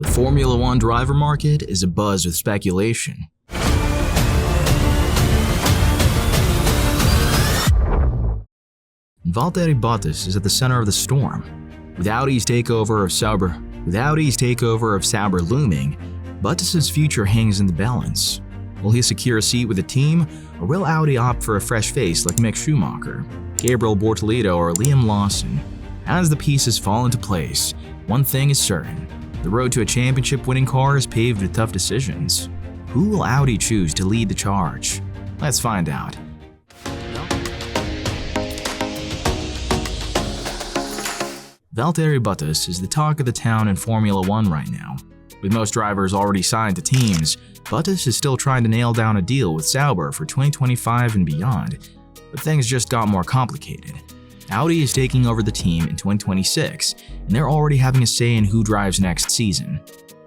The Formula One driver market is abuzz with speculation. Valtteri Bottas is at the center of the storm. With Audi's takeover of Sauber looming, Bottas's future hangs in the balance. Will he secure a seat with the team, or will Audi opt for a fresh face like Mick Schumacher, Gabriel Bortoleto, or Liam Lawson? As the pieces fall into place, one thing is certain: the road to a championship-winning car is paved with tough decisions. Who will Audi choose to lead the charge? Let's find out. Valtteri Bottas is the talk of the town in Formula One right now. With most drivers already signed to teams, Bottas is still trying to nail down a deal with Sauber for 2025 and beyond, but things just got more complicated. Audi is taking over the team in 2026, and they're already having a say in who drives next season.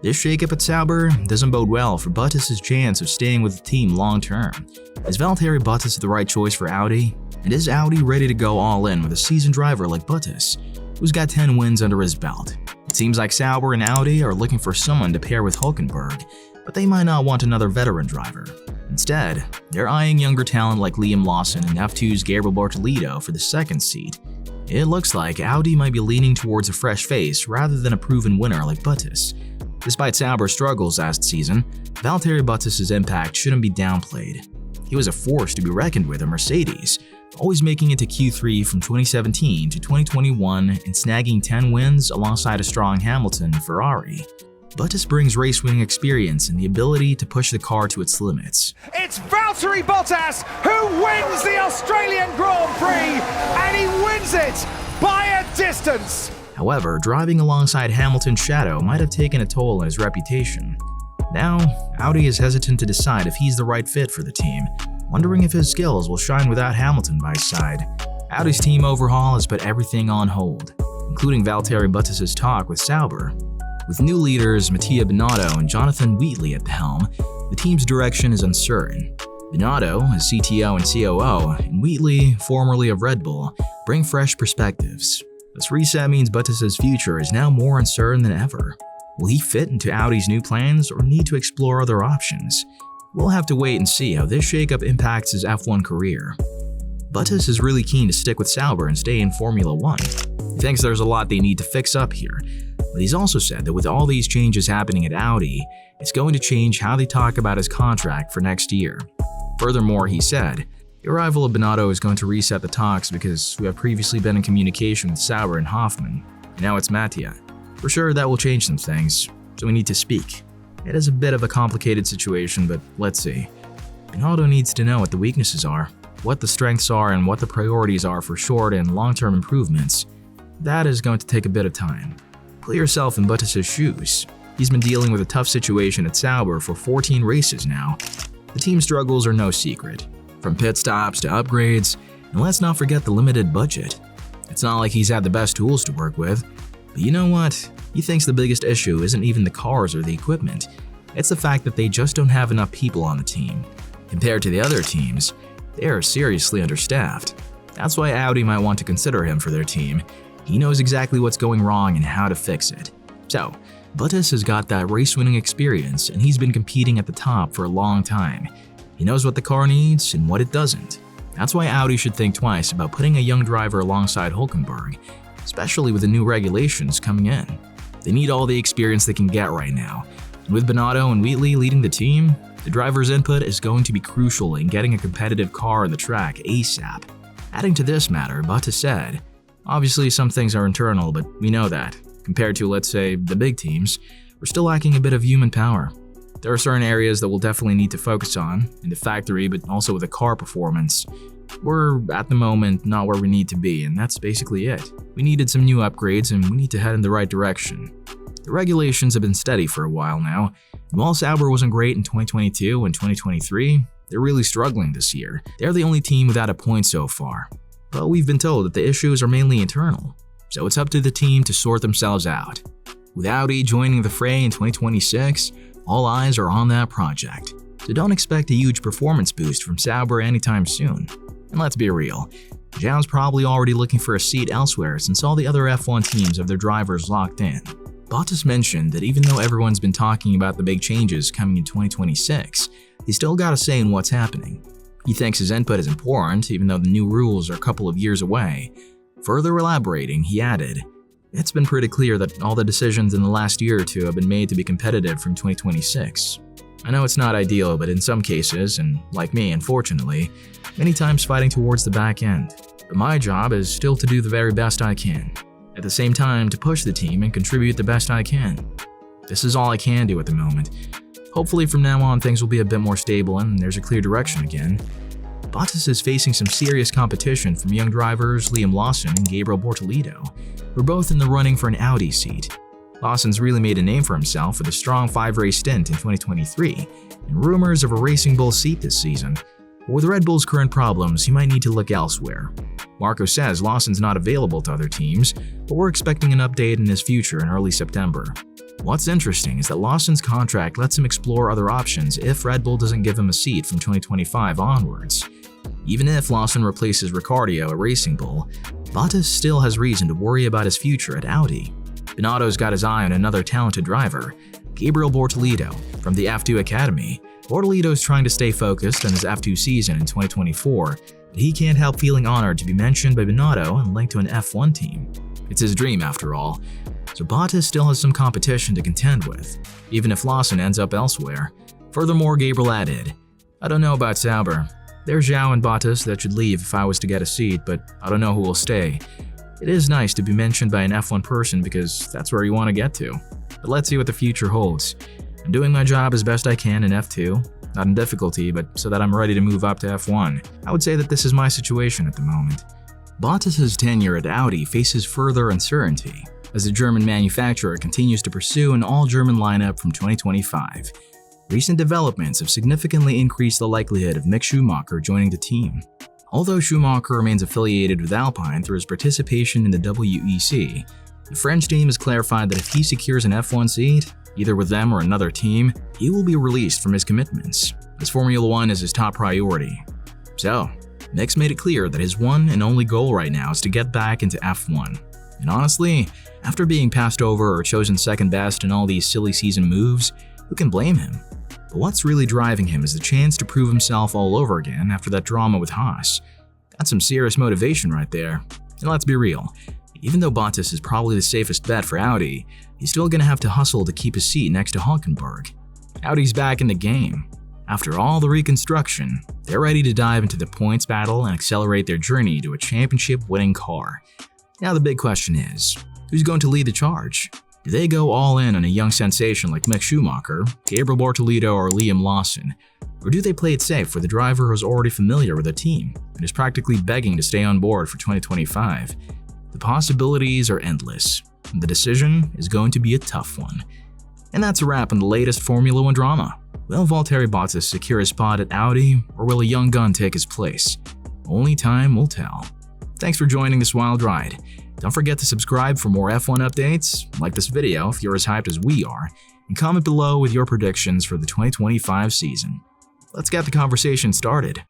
This shakeup at Sauber doesn't bode well for Bottas' chance of staying with the team long-term. Is Valtteri Bottas the right choice for Audi? And is Audi ready to go all in with a seasoned driver like Bottas, who's got 10 wins under his belt? It seems like Sauber and Audi are looking for someone to pair with Hülkenberg, but they might not want another veteran driver. Instead, they're eyeing younger talent like Liam Lawson and F2's Gabriel Bortoleto for the second seat. It looks like Audi might be leaning towards a fresh face rather than a proven winner like Bottas. Despite Sauber's struggles last season, Valtteri Bottas' impact shouldn't be downplayed. He was a force to be reckoned with at Mercedes, always making it to Q3 from 2017 to 2021 and snagging 10 wins alongside a strong Hamilton and Ferrari. Bottas brings race-winning experience and the ability to push the car to its limits. It's Valtteri Bottas who wins the Australian Grand Prix, and he wins it by a distance! However, driving alongside Hamilton's shadow might have taken a toll on his reputation. Now, Audi is hesitant to decide if he's the right fit for the team, wondering if his skills will shine without Hamilton by his side. Audi's team overhaul has put everything on hold, including Valtteri Bottas' talk with Sauber. With new leaders Mattia Binotto and Jonathan Wheatley at the helm, the team's direction is uncertain. Binotto, as CTO and COO, and Wheatley, formerly of Red Bull, bring fresh perspectives. This reset means Bottas' future is now more uncertain than ever. Will he fit into Audi's new plans or need to explore other options? We'll have to wait and see how this shakeup impacts his F1 career. Bottas is really keen to stick with Sauber and stay in Formula One. He thinks there's a lot they need to fix up here, but he's also said that with all these changes happening at Audi, it's going to change how they talk about his contract for next year. Furthermore, he said, the arrival of Binotto is going to reset the talks because we have previously been in communication with Sauber and Hoffman, and now it's Mattia. For sure, that will change some things, so we need to speak. It is a bit of a complicated situation, but let's see. Binotto needs to know what the weaknesses are, what the strengths are, and what the priorities are for short and long-term improvements. That is going to take a bit of time. Put yourself in Bottas' shoes. He's been dealing with a tough situation at Sauber for 14 races now. The team's struggles are no secret, from pit stops to upgrades, and let's not forget the limited budget. It's not like he's had the best tools to work with, but you know what? He thinks the biggest issue isn't even the cars or the equipment. It's the fact that they just don't have enough people on the team. Compared to the other teams, they are seriously understaffed. That's why Audi might want to consider him for their team. He knows exactly what's going wrong and how to fix it. So, Bottas has got that race-winning experience, and he's been competing at the top for a long time. He knows what the car needs and what it doesn't. That's why Audi should think twice about putting a young driver alongside Hülkenberg, especially with the new regulations coming in. They need all the experience they can get right now. And with Binotto and Wheatley leading the team, the driver's input is going to be crucial in getting a competitive car on the track ASAP. Adding to this matter, Bottas said, obviously some things are internal, but we know that. Compared to, let's say, the big teams, we're still lacking a bit of human power. There are certain areas that we'll definitely need to focus on, in the factory, but also with the car performance. We're, at the moment, not where we need to be, and that's basically it. We needed some new upgrades, and we need to head in the right direction. The regulations have been steady for a while now, and while Sauber wasn't great in 2022 and 2023, they're really struggling this year. They're the only team without a point so far. But we've been told that the issues are mainly internal, so it's up to the team to sort themselves out. With Audi joining the fray in 2026, all eyes are on that project, so don't expect a huge performance boost from Sauber anytime soon. And let's be real, Zhou's probably already looking for a seat elsewhere since all the other F1 teams have their drivers locked in. Bottas mentioned that even though everyone's been talking about the big changes coming in 2026, he's still got a say in what's happening. He thinks his input is important, even though the new rules are a couple of years away. Further elaborating, he added, "It's been pretty clear that all the decisions in the last year or two have been made to be competitive from 2026. I know it's not ideal, but in some cases, and like me, unfortunately, many times fighting towards the back end. But my job is still to do the very best I can. At the same time, to push the team and contribute the best I can. This is all I can do at the moment. Hopefully from now on things will be a bit more stable and there's a clear direction again." Bottas is facing some serious competition from young drivers Liam Lawson and Gabriel Bortoleto, who are both in the running for an Audi seat. Lawson's really made a name for himself with a strong 5-race stint in 2023 and rumors of a Racing Bull seat this season. But with Red Bull's current problems, he might need to look elsewhere. Marco says Lawson's not available to other teams, but we're expecting an update in his future in early September. What's interesting is that Lawson's contract lets him explore other options if Red Bull doesn't give him a seat from 2025 onwards. Even if Lawson replaces Ricciardo at Racing Bull, Bottas still has reason to worry about his future at Audi. Binotto's got his eye on another talented driver, Gabriel Bortoleto, from the F2 Academy. Bortoleto's trying to stay focused on his F2 season in 2024, but he can't help feeling honored to be mentioned by Binotto and linked to an F1 team. It's his dream after all, so Bottas still has some competition to contend with, even if Lawson ends up elsewhere. Furthermore, Gabriel added, "I don't know about Sauber. There's Zhou and Bottas that should leave if I was to get a seat, but I don't know who will stay. It is nice to be mentioned by an F1 person because that's where you want to get to. But let's see what the future holds. I'm doing my job as best I can in F2, not in difficulty, but so that I'm ready to move up to F1. I would say that this is my situation at the moment." Bottas' tenure at Audi faces further uncertainty as the German manufacturer continues to pursue an all-German lineup from 2025. Recent developments have significantly increased the likelihood of Mick Schumacher joining the team. Although Schumacher remains affiliated with Alpine through his participation in the WEC, the French team has clarified that if he secures an F1 seat, either with them or another team, he will be released from his commitments, as Formula One is his top priority. So, Mick's made it clear that his one and only goal right now is to get back into F1. And honestly, after being passed over or chosen second best in all these silly season moves, who can blame him? But what's really driving him is the chance to prove himself all over again after that drama with Haas. That's some serious motivation right there. And let's be real, even though Bottas is probably the safest bet for Audi, he's still gonna have to hustle to keep his seat next to Hülkenberg. Audi's back in the game. After all the reconstruction, they're ready to dive into the points battle and accelerate their journey to a championship-winning car. Now the big question is, who's going to lead the charge? Do they go all in on a young sensation like Mick Schumacher, Gabriel Bortoleto, or Liam Lawson? Or do they play it safe with a driver who's already familiar with the team and is practically begging to stay on board for 2025? The possibilities are endless, and the decision is going to be a tough one. And that's a wrap on the latest Formula One drama. Will Valtteri Bottas secure a spot at Audi, or will a young gun take his place? Only time will tell. Thanks for joining this wild ride. Don't forget to subscribe for more F1 updates, like this video if you're as hyped as we are, and comment below with your predictions for the 2025 season. Let's get the conversation started.